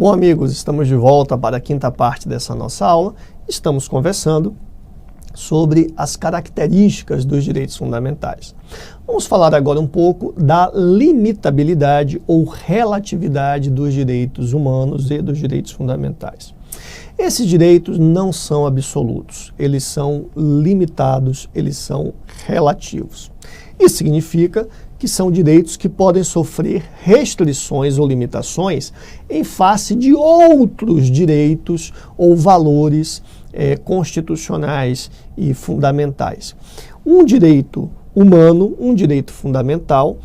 Bom, amigos, estamos de volta para a quinta parte dessa nossa aula. Estamos conversando sobre as características dos direitos fundamentais. Vamos falar agora um pouco da limitabilidade ou relatividade dos direitos humanos e dos direitos fundamentais. Esses direitos não são absolutos, eles são limitados, eles são relativos. Isso significa que são direitos que podem sofrer restrições ou limitações em face de outros direitos ou valores constitucionais e fundamentais. Um direito humano, um direito fundamental,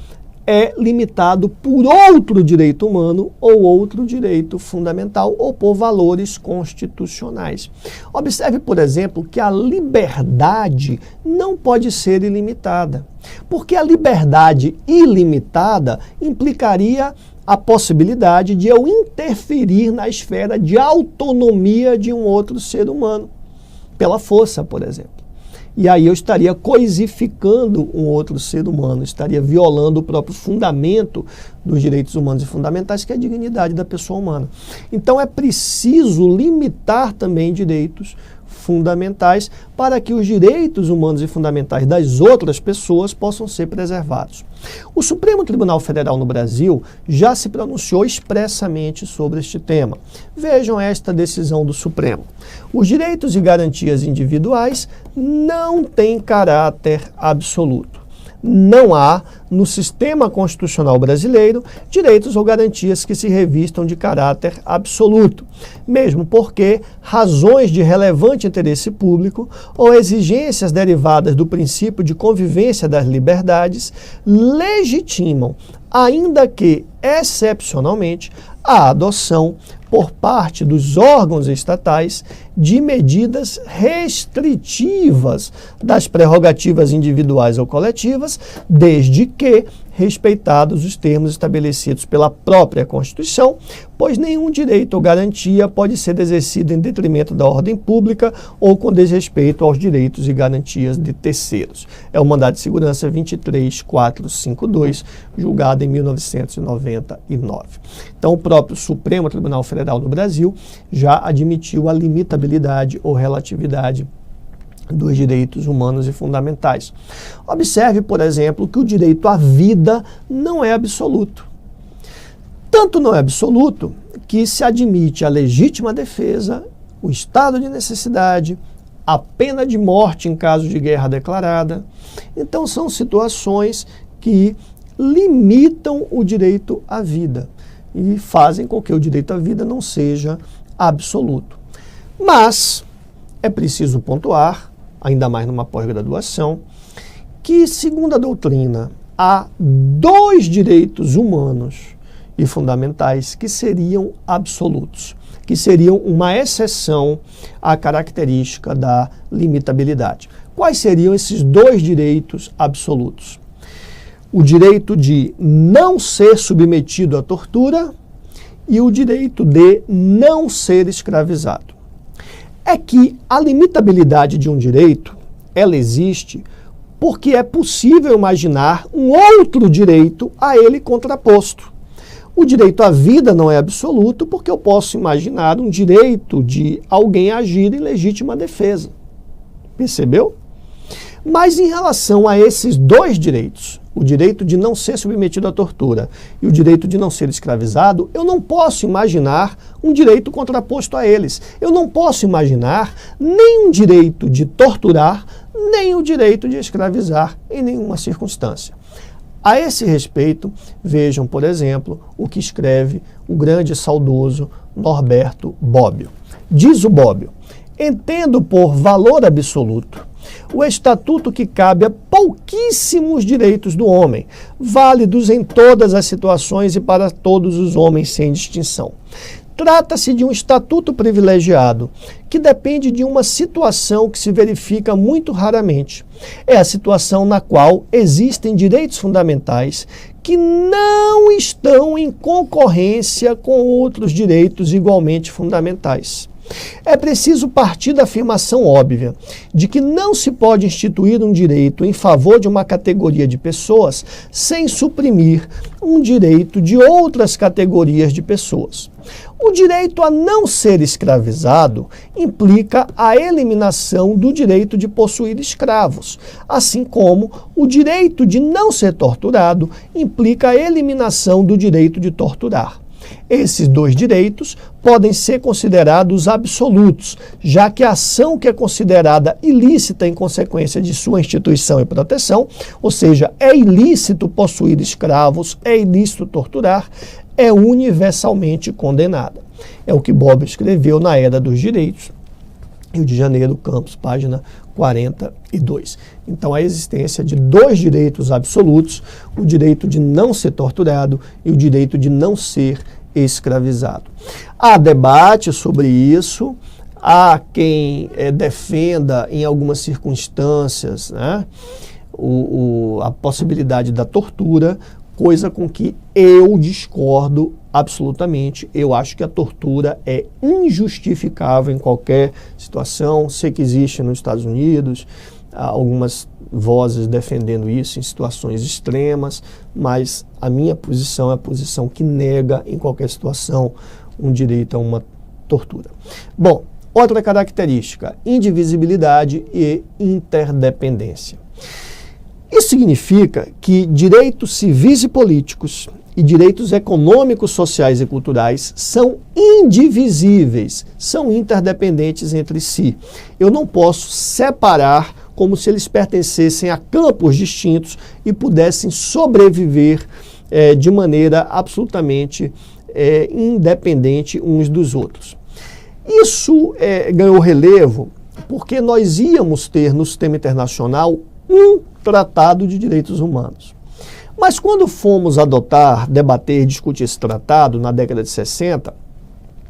é limitado por outro direito humano ou outro direito fundamental ou por valores constitucionais. Observe, por exemplo, que a liberdade não pode ser ilimitada, porque a liberdade ilimitada implicaria a possibilidade de eu interferir na esfera de autonomia de um outro ser humano, pela força, por exemplo. E aí eu estaria coisificando um outro ser humano, estaria violando o próprio fundamento dos direitos humanos e fundamentais, que é a dignidade da pessoa humana. Então é preciso limitar também direitos fundamentais para que os direitos humanos e fundamentais das outras pessoas possam ser preservados. O Supremo Tribunal Federal no Brasil já se pronunciou expressamente sobre este tema. Vejam esta decisão do Supremo. Os direitos e garantias individuais não têm caráter absoluto. Não há, no sistema constitucional brasileiro, direitos ou garantias que se revistam de caráter absoluto, mesmo porque razões de relevante interesse público ou exigências derivadas do princípio de convivência das liberdades legitimam, ainda que excepcionalmente, a adoção por parte dos órgãos estatais de medidas restritivas das prerrogativas individuais ou coletivas, desde que respeitados os termos estabelecidos pela própria Constituição, pois nenhum direito ou garantia pode ser exercido em detrimento da ordem pública ou com desrespeito aos direitos e garantias de terceiros. É o Mandado de Segurança 23452, julgado em 1999. Então, o próprio Supremo Tribunal Federal do Brasil já admitiu a limitabilidade ou relatividade dos direitos humanos e fundamentais. Observe, por exemplo, que o direito à vida não é absoluto. Tanto não é absoluto que se admite a legítima defesa, o estado de necessidade, a pena de morte em caso de guerra declarada. Então são situações que limitam o direito à vida e fazem com que o direito à vida não seja absoluto. Mas é preciso pontuar, ainda mais numa pós-graduação, que, segundo a doutrina, há dois direitos humanos e fundamentais que seriam absolutos, que seriam uma exceção à característica da limitabilidade. Quais seriam esses dois direitos absolutos? O direito de não ser submetido à tortura e o direito de não ser escravizado. É que a limitabilidade de um direito, ela existe porque é possível imaginar um outro direito a ele contraposto. O direito à vida não é absoluto porque eu posso imaginar um direito de alguém agir em legítima defesa. Percebeu? Mas em relação a esses dois direitos, o direito de não ser submetido à tortura e o direito de não ser escravizado, eu não posso imaginar um direito contraposto a eles. Eu não posso imaginar nem um direito de torturar, nem o direito de escravizar em nenhuma circunstância. A esse respeito, vejam, por exemplo, o que escreve o grande e saudoso Norberto Bobbio. Diz o Bobbio: entendo por valor absoluto o estatuto que cabe a pouquíssimos direitos do homem, válidos em todas as situações e para todos os homens sem distinção. Trata-se de um estatuto privilegiado, que depende de uma situação que se verifica muito raramente. É a situação na qual existem direitos fundamentais que não estão em concorrência com outros direitos igualmente fundamentais. É preciso partir da afirmação óbvia de que não se pode instituir um direito em favor de uma categoria de pessoas sem suprimir um direito de outras categorias de pessoas. O direito a não ser escravizado implica a eliminação do direito de possuir escravos, assim como o direito de não ser torturado implica a eliminação do direito de torturar. Esses dois direitos podem ser considerados absolutos, já que a ação que é considerada ilícita em consequência de sua instituição e proteção, ou seja, é ilícito possuir escravos, é ilícito torturar, é universalmente condenada. É o que Bobbio escreveu na Era dos Direitos, Rio de Janeiro, Campos, página 42. Então, a existência de dois direitos absolutos, o direito de não ser torturado e o direito de não ser escravizado. Há debate sobre isso, há quem defenda em algumas circunstâncias, né, a possibilidade da tortura, coisa com que eu discordo absolutamente. Eu acho que a tortura é injustificável em qualquer situação. Sei que existe nos Estados Unidos algumas vozes defendendo isso em situações extremas, mas a minha posição é a posição que nega em qualquer situação um direito a uma tortura. Bom, outra característica, indivisibilidade e interdependência. Isso significa que direitos civis e políticos e direitos econômicos, sociais e culturais são indivisíveis, são interdependentes entre si. Eu não posso separar como se eles pertencessem a campos distintos e pudessem sobreviver de maneira absolutamente independente uns dos outros. Isso ganhou relevo porque nós íamos ter no sistema internacional um tratado de direitos humanos. Mas quando fomos debater, discutir esse tratado na década de 60,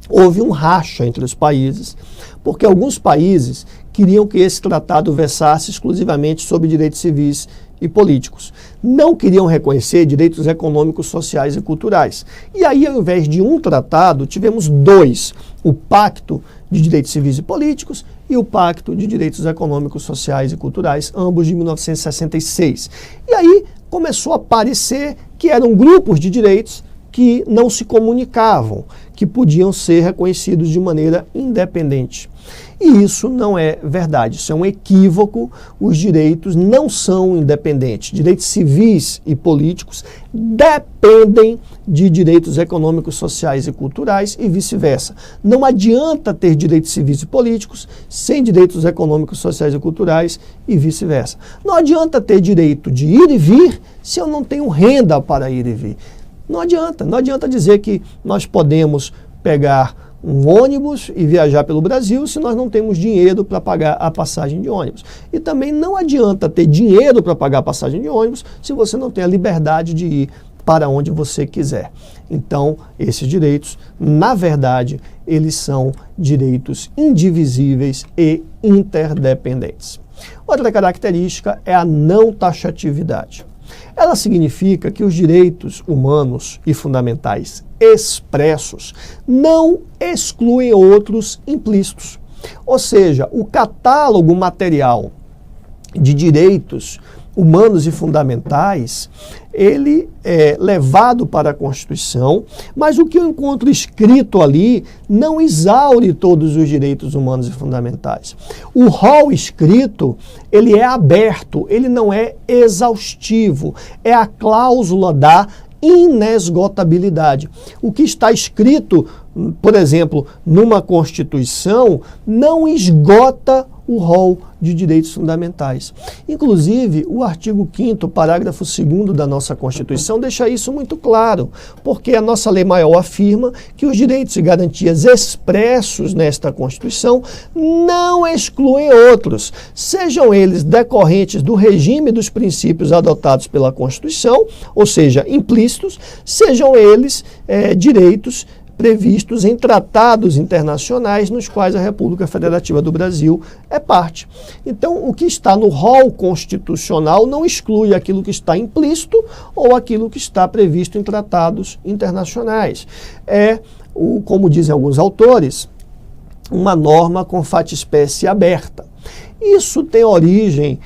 houve um racha entre os países, porque alguns países queriam que esse tratado versasse exclusivamente sobre direitos civis e políticos. Não queriam reconhecer direitos econômicos, sociais e culturais. E aí, ao invés de um tratado, tivemos dois: o Pacto de Direitos Civis e Políticos e o Pacto de Direitos Econômicos, Sociais e Culturais, ambos de 1966. E aí começou a parecer que eram grupos de direitos que não se comunicavam, que podiam ser reconhecidos de maneira independente. E isso não é verdade, isso é um equívoco. Os direitos não são independentes. Direitos civis e políticos dependem de direitos econômicos, sociais e culturais e vice-versa. Não adianta ter direitos civis e políticos sem direitos econômicos, sociais e culturais e vice-versa. Não adianta ter direito de ir e vir se eu não tenho renda para ir e vir. Não adianta dizer que nós podemos pegar um ônibus e viajar pelo Brasil se nós não temos dinheiro para pagar a passagem de ônibus. E também não adianta ter dinheiro para pagar a passagem de ônibus se você não tem a liberdade de ir para onde você quiser. Então, esses direitos, na verdade, eles são direitos indivisíveis e interdependentes. Outra característica é a não taxatividade. Ela significa que os direitos humanos e fundamentais expressos não excluem outros implícitos. Ou seja, o catálogo material de direitos humanos e fundamentais, ele é levado para a Constituição, mas o que eu encontro escrito ali não exaure todos os direitos humanos e fundamentais. O rol escrito, ele é aberto, ele não é exaustivo, é a cláusula da inesgotabilidade. O que está escrito, por exemplo, numa Constituição, não esgota o rol de direitos fundamentais. Inclusive, o artigo 5º, parágrafo 2º da nossa Constituição deixa isso muito claro, porque a nossa lei maior afirma que os direitos e garantias expressos nesta Constituição não excluem outros, sejam eles decorrentes do regime dos princípios adotados pela Constituição, ou seja, implícitos, sejam eles direitos previstos em tratados internacionais nos quais a República Federativa do Brasil é parte. Então, o que está no rol constitucional não exclui aquilo que está implícito ou aquilo que está previsto em tratados internacionais. Como dizem alguns autores, uma norma com fatispécie aberta. Isso tem origem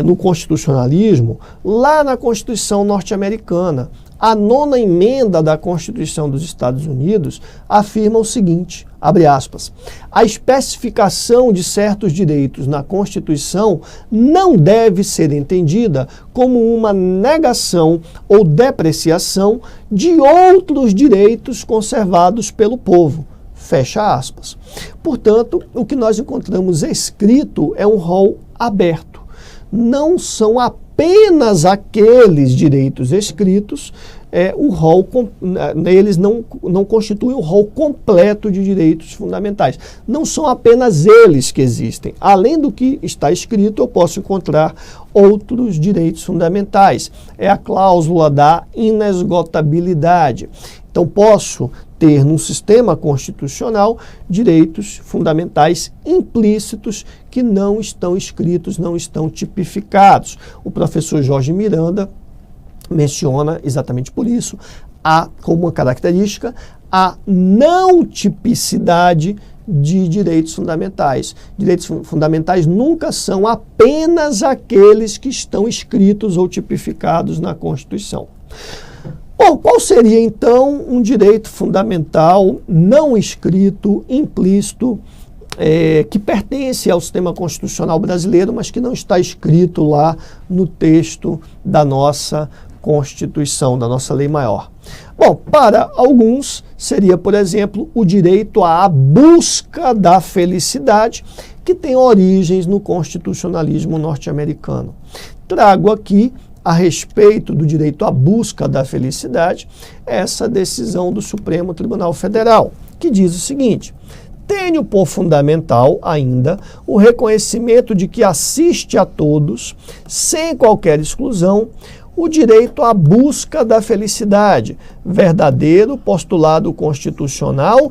no constitucionalismo lá na Constituição norte-americana, A 9ª emenda da Constituição dos Estados Unidos afirma o seguinte, abre aspas, a especificação de certos direitos na Constituição não deve ser entendida como uma negação ou depreciação de outros direitos conservados pelo povo. Fecha aspas. Portanto, o que nós encontramos escrito é um rol aberto. Não são apenas aqueles direitos escritos, eles não constituem o rol completo de direitos fundamentais. Não são apenas eles que existem. Além do que está escrito, eu posso encontrar outros direitos fundamentais. É a cláusula da inesgotabilidade. Então, posso ter num sistema constitucional direitos fundamentais implícitos que não estão escritos, não estão tipificados. O professor Jorge Miranda menciona exatamente por isso, como uma característica, a não tipicidade de direitos fundamentais. Direitos fundamentais nunca são apenas aqueles que estão escritos ou tipificados na Constituição. Bom, qual seria então um direito fundamental não escrito, implícito, que pertence ao sistema constitucional brasileiro, mas que não está escrito lá no texto da nossa Constituição, da nossa lei maior? Bom, para alguns seria, por exemplo, o direito à busca da felicidade, que tem origens no constitucionalismo norte-americano. Trago aqui, a respeito do direito à busca da felicidade, essa decisão do Supremo Tribunal Federal, que diz o seguinte: tenho por fundamental ainda o reconhecimento de que assiste a todos, sem qualquer exclusão, o direito à busca da felicidade, verdadeiro postulado constitucional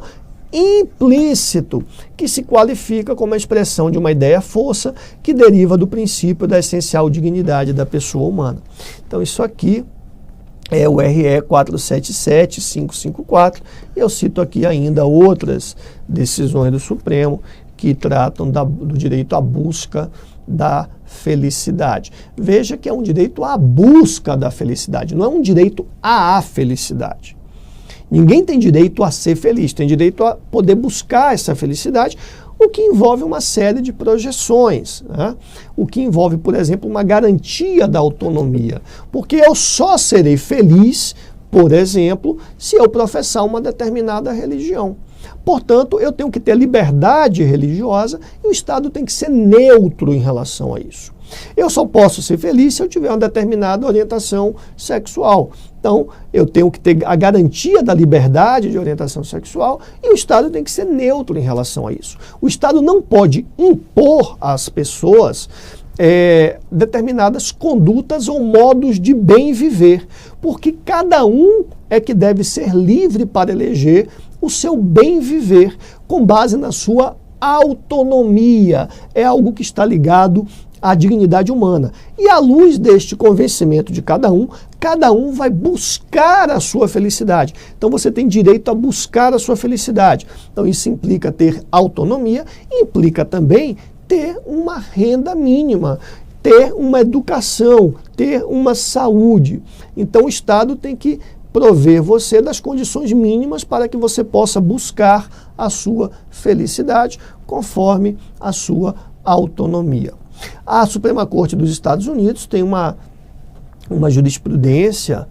implícito, que se qualifica como a expressão de uma ideia-força que deriva do princípio da essencial dignidade da pessoa humana. Então, isso aqui é o RE 477-554, e eu cito aqui ainda outras decisões do Supremo que tratam do direito à busca da felicidade. Veja que é um direito à busca da felicidade, não é um direito à felicidade. Ninguém tem direito a ser feliz, tem direito a poder buscar essa felicidade, o que envolve uma série de projeções, né? O que envolve, por exemplo, uma garantia da autonomia, porque eu só serei feliz, por exemplo, se eu professar uma determinada religião. Portanto, eu tenho que ter liberdade religiosa e o Estado tem que ser neutro em relação a isso. Eu só posso ser feliz se eu tiver uma determinada orientação sexual. Então, eu tenho que ter a garantia da liberdade de orientação sexual e o Estado tem que ser neutro em relação a isso. O Estado não pode impor às pessoas determinadas condutas ou modos de bem viver, porque cada um é que deve ser livre para eleger o seu bem viver com base na sua autonomia. É algo que está ligado à dignidade humana. E à luz deste convencimento de cada um vai buscar a sua felicidade. Então você tem direito a buscar a sua felicidade. Então isso implica ter autonomia, implica também ter uma renda mínima, ter uma educação, ter uma saúde. Então o Estado tem que prover você das condições mínimas para que você possa buscar a sua felicidade conforme a sua autonomia. A Suprema Corte dos Estados Unidos tem uma jurisprudência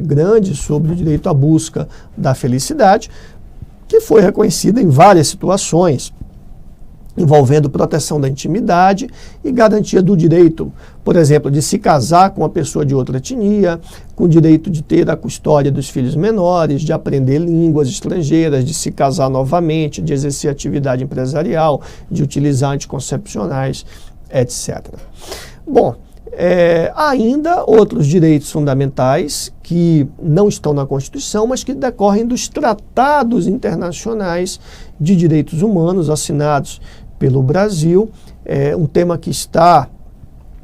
grande sobre o direito à busca da felicidade, que foi reconhecida em várias situações, envolvendo proteção da intimidade e garantia do direito, por exemplo, de se casar com uma pessoa de outra etnia, com o direito de ter a custódia dos filhos menores, de aprender línguas estrangeiras, de se casar novamente, de exercer atividade empresarial, de utilizar anticoncepcionais, etc. Bom, há ainda outros direitos fundamentais que não estão na Constituição, mas que decorrem dos tratados internacionais de direitos humanos assinados pelo Brasil, um tema que está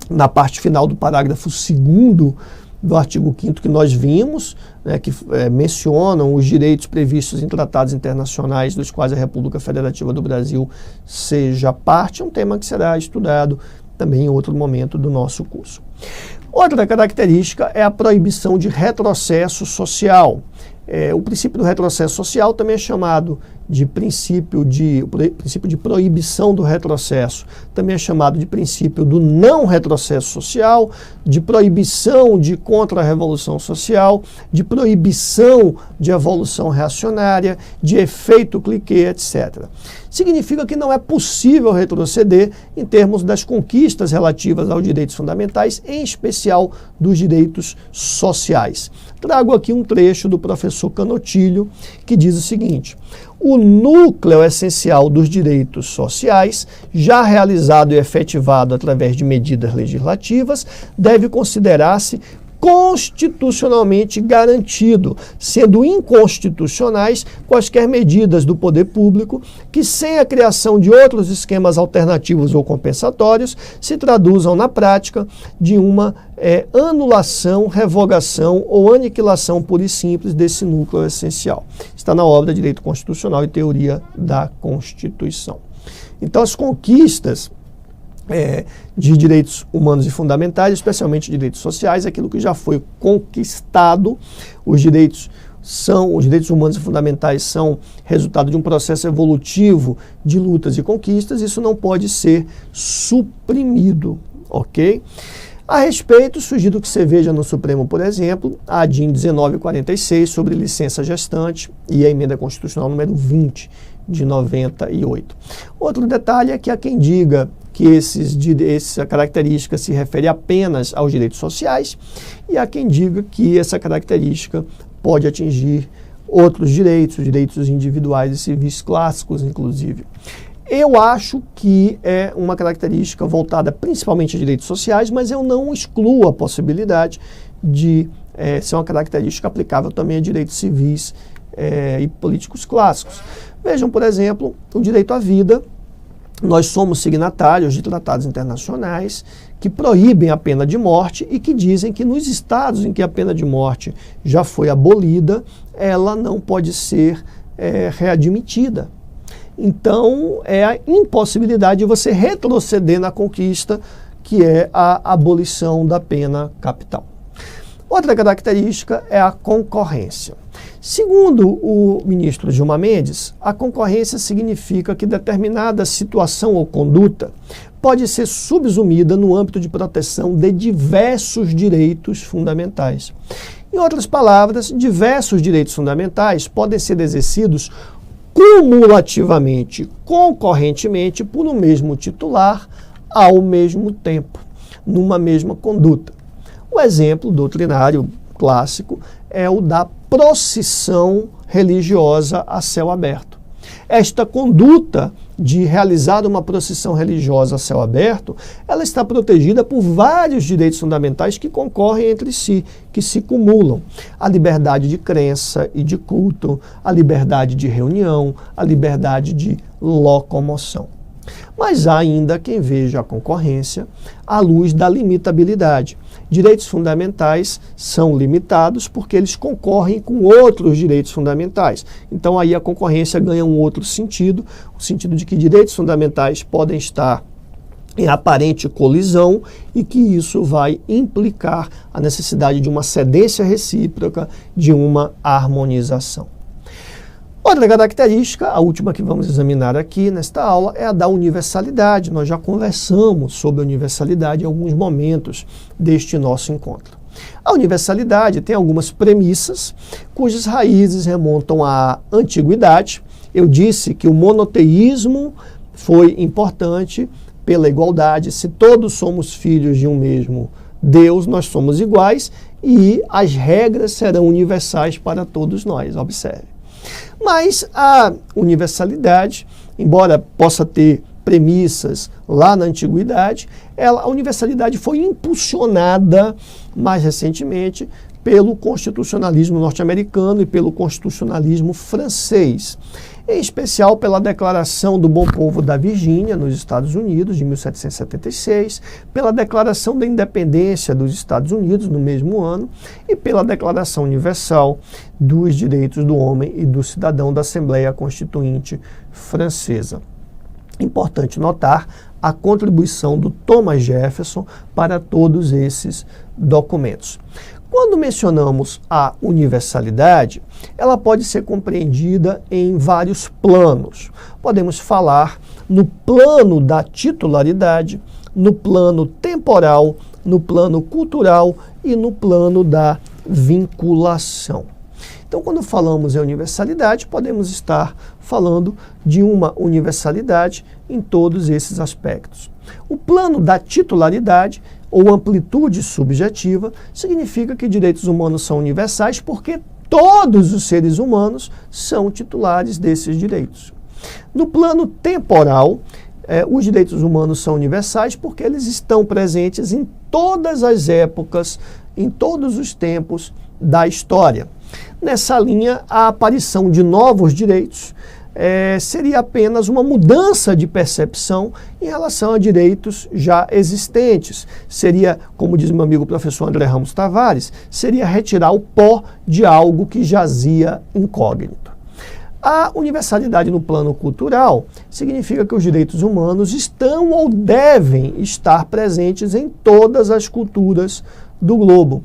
na parte final do parágrafo 2º do artigo 5º que nós vimos, né, que mencionam os direitos previstos em tratados internacionais dos quais a República Federativa do Brasil seja parte. É um tema que será estudado também em outro momento do nosso curso. Outra característica é a proibição de retrocesso social. O princípio do retrocesso social também é chamado de princípio de proibição do retrocesso, também é chamado de princípio do não retrocesso social, de proibição de contra-revolução social, de proibição de evolução reacionária, de efeito cliquê, etc. Significa que não é possível retroceder em termos das conquistas relativas aos direitos fundamentais, em especial dos direitos sociais. Trago aqui um trecho do professor Canotilho, que diz o seguinte: o núcleo essencial dos direitos sociais, já realizado e efetivado através de medidas legislativas, deve considerar-se constitucionalmente garantido, sendo inconstitucionais quaisquer medidas do poder público que, sem a criação de outros esquemas alternativos ou compensatórios, se traduzam na prática de uma anulação, revogação ou aniquilação pura e simples desse núcleo essencial. Está na obra Direito Constitucional e Teoria da Constituição. Então, as conquistas de direitos humanos e fundamentais, especialmente direitos sociais, aquilo que já foi conquistado. Os direitos humanos e fundamentais são resultado de um processo evolutivo de lutas e conquistas. Isso não pode ser suprimido, ok? A respeito, sugiro que você veja no Supremo, por exemplo, a DIN 1946 sobre licença gestante e a emenda constitucional número 20 de 98. Outro detalhe é que há quem diga que essa característica se refere apenas aos direitos sociais e há quem diga que essa característica pode atingir outros direitos, direitos individuais e civis clássicos, inclusive. Eu acho que é uma característica voltada principalmente a direitos sociais, mas eu não excluo a possibilidade de ser uma característica aplicável também a direitos civis e políticos clássicos. Vejam, por exemplo, o direito à vida. Nós somos signatários de tratados internacionais que proíbem a pena de morte e que dizem que nos estados em que a pena de morte já foi abolida, ela não pode ser readmitida. Então, é a impossibilidade de você retroceder na conquista, que é a abolição da pena capital. Outra característica é a concorrência. Segundo o ministro Gilmar Mendes, a concorrência significa que determinada situação ou conduta pode ser subsumida no âmbito de proteção de diversos direitos fundamentais. Em outras palavras, diversos direitos fundamentais podem ser exercidos cumulativamente, concorrentemente, por um mesmo titular ao mesmo tempo, numa mesma conduta. O exemplo doutrinário clássico é o da procissão religiosa a céu aberto. Esta conduta de realizar uma procissão religiosa a céu aberto, ela está protegida por vários direitos fundamentais que concorrem entre si, que se cumulam. A liberdade de crença e de culto, a liberdade de reunião, a liberdade de locomoção. Mas há ainda quem veja a concorrência à luz da limitabilidade. Direitos fundamentais são limitados porque eles concorrem com outros direitos fundamentais. Então aí a concorrência ganha um outro sentido, o sentido de que direitos fundamentais podem estar em aparente colisão e que isso vai implicar a necessidade de uma cedência recíproca, de uma harmonização. Outra característica, a última que vamos examinar aqui nesta aula, é a da universalidade. Nós já conversamos sobre a universalidade em alguns momentos deste nosso encontro. A universalidade tem algumas premissas cujas raízes remontam à antiguidade. Eu disse que o monoteísmo foi importante pela igualdade. Se todos somos filhos de um mesmo Deus, nós somos iguais e as regras serão universais para todos nós. Observe. Mas a universalidade, embora possa ter premissas lá na antiguidade, a universalidade foi impulsionada mais recentemente pelo constitucionalismo norte-americano e pelo constitucionalismo francês, em especial pela Declaração do Bom Povo da Virgínia, nos Estados Unidos, de 1776, pela Declaração da Independência dos Estados Unidos, no mesmo ano, e pela Declaração Universal dos Direitos do Homem e do Cidadão da Assembleia Constituinte Francesa. Importante notar a contribuição do Thomas Jefferson para todos esses documentos. Quando mencionamos a universalidade, ela pode ser compreendida em vários planos. Podemos falar no plano da titularidade, no plano temporal, no plano cultural e no plano da vinculação. Então, quando falamos em universalidade, podemos estar falando de uma universalidade em todos esses aspectos. O plano da titularidade ou amplitude subjetiva significa que direitos humanos são universais porque todos os seres humanos são titulares desses direitos. No plano temporal, os direitos humanos são universais porque eles estão presentes em todas as épocas, em todos os tempos da história. Nessa linha, a aparição de novos direitos seria apenas uma mudança de percepção em relação a direitos já existentes. Seria, como diz meu amigo professor André Ramos Tavares, seria retirar o pó de algo que jazia incógnito. A universalidade no plano cultural significa que os direitos humanos estão ou devem estar presentes em todas as culturas do globo.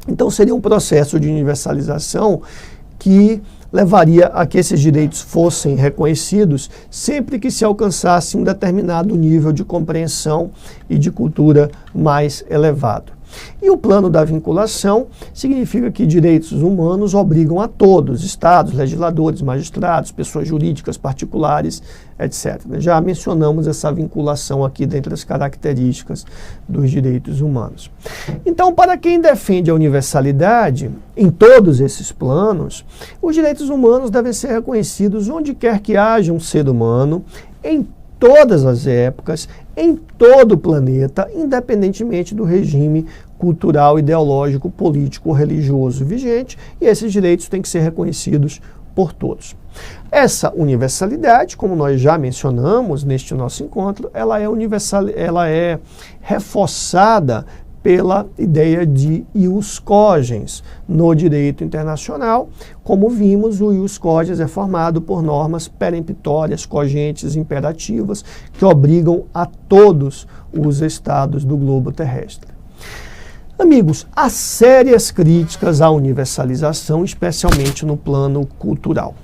Então seria um processo de universalização que levaria a que esses direitos fossem reconhecidos sempre que se alcançasse um determinado nível de compreensão e de cultura mais elevado. E o plano da vinculação significa que direitos humanos obrigam a todos, estados, legisladores, magistrados, pessoas jurídicas, particulares, etc. Já mencionamos essa vinculação aqui dentre as características dos direitos humanos. Então, para quem defende a universalidade em todos esses planos, os direitos humanos devem ser reconhecidos onde quer que haja um ser humano, em todas as épocas, em todo o planeta, independentemente do regime cultural, ideológico, político ou religioso vigente, e esses direitos têm que ser reconhecidos por todos. Essa universalidade, como nós já mencionamos neste nosso encontro, ela é reforçada pela ideia de ius cogens no direito internacional. Como vimos, o ius cogens é formado por normas peremptórias, cogentes, imperativas, que obrigam a todos os estados do globo terrestre. Amigos, há sérias críticas à universalização, especialmente no plano cultural.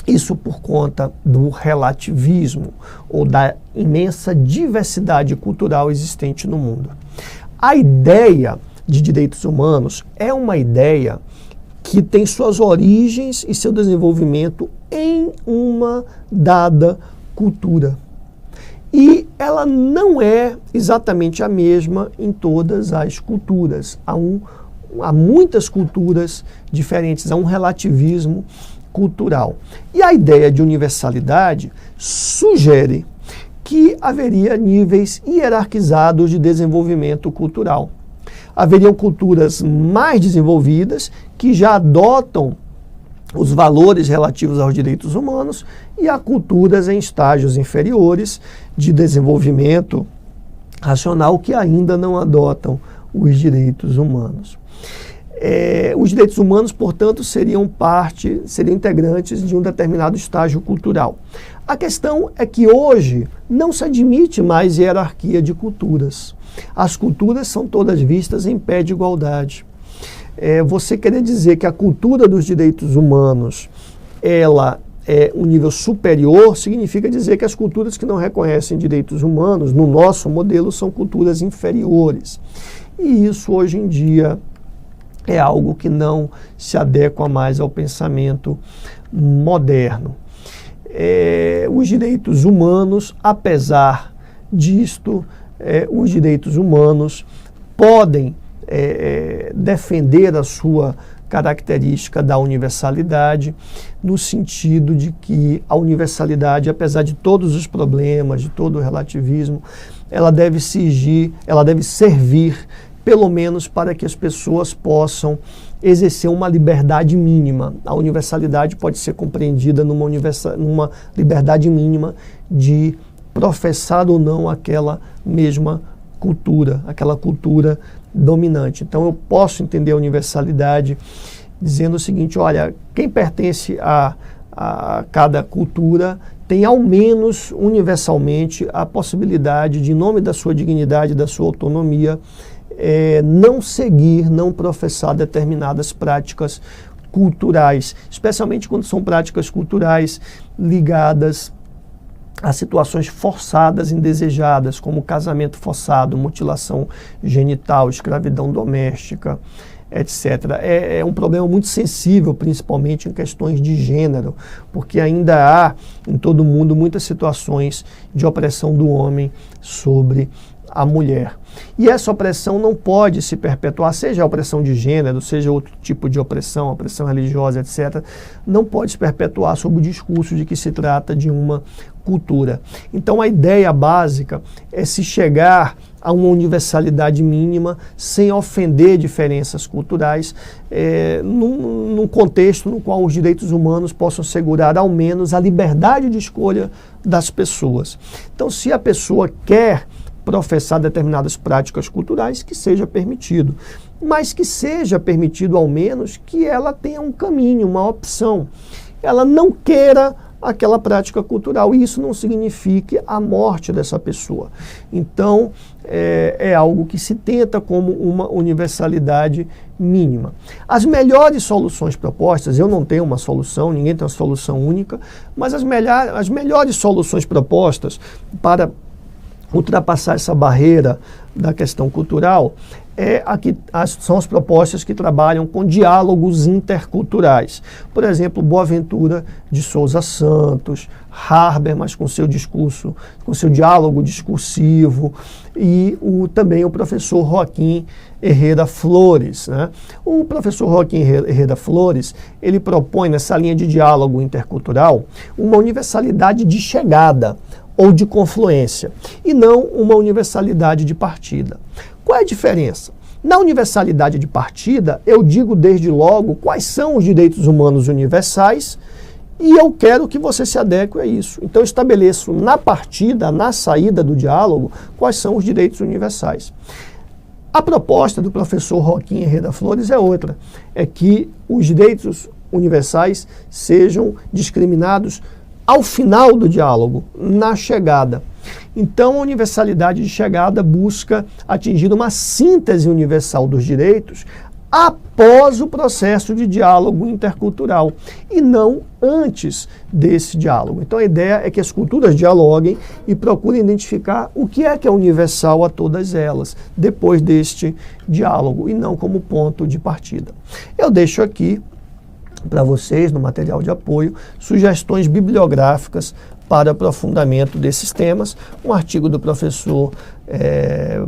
Isso por conta do relativismo ou da imensa diversidade cultural existente no mundo. A ideia de direitos humanos é uma ideia que tem suas origens e seu desenvolvimento em uma dada cultura. E ela não é exatamente a mesma em todas as culturas. Há muitas culturas diferentes, há um relativismo cultural. E a ideia de universalidade sugere que haveria níveis hierarquizados de desenvolvimento cultural. Haveriam culturas mais desenvolvidas que já adotam os valores relativos aos direitos humanos e há culturas em estágios inferiores de desenvolvimento racional que ainda não adotam os direitos humanos. Os direitos humanos, portanto, seriam integrantes de um determinado estágio cultural. A questão é que hoje não se admite mais hierarquia de culturas. As culturas são todas vistas em pé de igualdade. Você querer dizer que a cultura dos direitos humanos ela é um nível superior, significa dizer que as culturas que não reconhecem direitos humanos, no nosso modelo, são culturas inferiores. E isso, hoje em dia, é algo que não se adequa mais ao pensamento moderno. Os direitos humanos, apesar disto, os direitos humanos podem defender a sua característica da universalidade, no sentido de que a universalidade, apesar de todos os problemas, de todo o relativismo, ela deve servir pelo menos para que as pessoas possam exercer uma liberdade mínima. A universalidade pode ser compreendida numa liberdade mínima de professar ou não aquela mesma cultura, aquela cultura dominante. Então eu posso entender a universalidade dizendo o seguinte: olha, quem pertence a cada cultura tem ao menos universalmente a possibilidade de, em nome da sua dignidade, da sua autonomia, não seguir, não professar determinadas práticas culturais, especialmente quando são práticas culturais ligadas a situações forçadas, indesejadas, como casamento forçado, mutilação genital, escravidão doméstica, etc. É um problema muito sensível, principalmente em questões de gênero, porque ainda há em todo o mundo muitas situações de opressão do homem sobre a mulher. E essa opressão não pode se perpetuar, seja a opressão de gênero, seja outro tipo de opressão religiosa, etc., não pode se perpetuar sob o discurso de que se trata de uma cultura. Então a ideia básica é se chegar a uma universalidade mínima sem ofender diferenças culturais, num contexto no qual os direitos humanos possam assegurar ao menos a liberdade de escolha das pessoas. Então, se a pessoa quer professar determinadas práticas culturais, que seja permitido, mas que seja permitido ao menos que ela tenha um caminho, uma opção. Ela não queira aquela prática cultural, e isso não signifique a morte dessa pessoa. Então, é algo que se tenta como uma universalidade mínima. As melhores soluções propostas, eu não tenho uma solução, ninguém tem uma solução única, mas as melhores soluções propostas para ultrapassar essa barreira da questão cultural são as propostas que trabalham com diálogos interculturais. Por exemplo, Boaventura de Souza Santos, Habermas com seu discurso, com seu diálogo discursivo, e também o professor Joaquim Herrera Flores, né? O professor Joaquim Herrera Flores, ele propõe nessa linha de diálogo intercultural uma universalidade de chegada ou de confluência, e não uma universalidade de partida. Qual é a diferença? Na universalidade de partida, eu digo desde logo quais são os direitos humanos universais e eu quero que você se adeque a isso. Então eu estabeleço na partida, na saída do diálogo, quais são os direitos universais. A proposta do professor Joaquim Herrera Flores é outra, é que os direitos universais sejam discriminados ao final do diálogo, na chegada. Então, a universalidade de chegada busca atingir uma síntese universal dos direitos após o processo de diálogo intercultural e não antes desse diálogo. Então, a ideia é que as culturas dialoguem e procurem identificar o que é universal a todas elas depois deste diálogo e não como ponto de partida. Eu deixo aqui para vocês, no material de apoio, sugestões bibliográficas para aprofundamento desses temas, um artigo do professor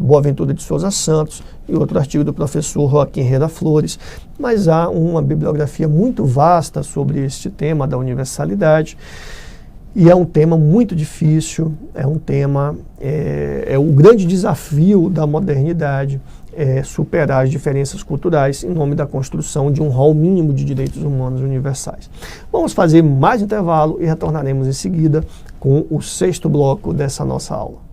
Boaventura de Souza Santos e outro artigo do professor Joaquim Herrera Flores, mas há uma bibliografia muito vasta sobre este tema da universalidade, e é um tema muito difícil, é um tema, o grande desafio da modernidade, superar as diferenças culturais em nome da construção de um rol mínimo de direitos humanos universais. Vamos fazer mais intervalo e retornaremos em seguida com o 6º bloco dessa nossa aula.